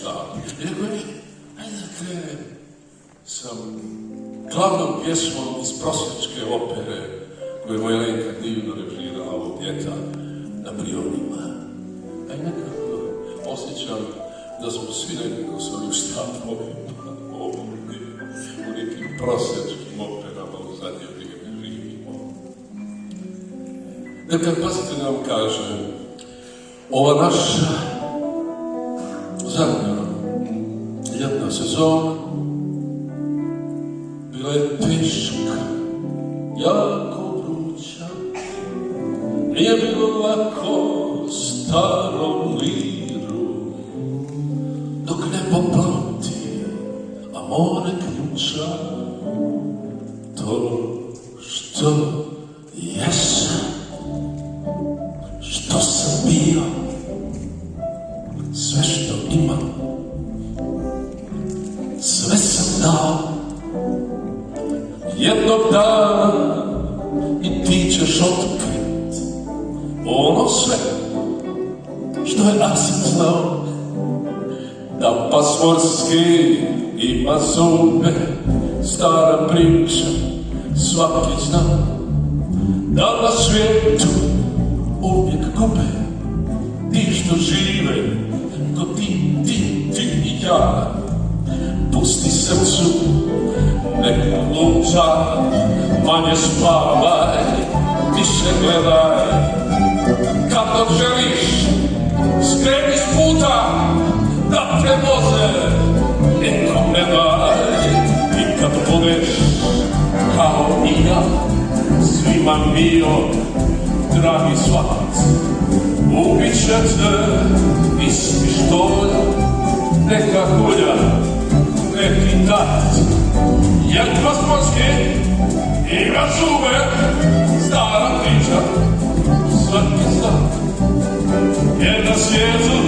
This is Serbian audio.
stanu. I rekao je, ajde da krenem sa glavnom pjesmom iz prosječke opere koju je moja Lenka divno režirala ovog ljeta na Brionima. A i nekako osjećam da smo svi nekako sa ovim stavovima ovdje u nekim prosječkim operama u zadnje vrijeme živimo. Dakle, pazite da vam kažem, ova naša zadnja ljetna sezona bila je teška, jako vruća. Nije bilo lako starom liru, dok ne poplati, a more ključa. To što jesam, što sam bio, sve što imam, sve sam dao. Jednog dana i ti ćeš otkrit ono sve što je Asim znao, da pas morski ima zube, stara priča, svaki zna, da na svijetu uvijek gube ti što žive, ko ti i ja. Pusti srcu, nek luča, manje spavaj, više gledaj. Kad dok želiš, skreni s puta, da te voze, nikom ne daj. I kad budeš, kao i ja, svima bio, dragi svatac, ubit će te iz pištolja, neka hulja, neki tat. Jedan sportski ima zube, stara priča, svaki zna. Jer na svijetu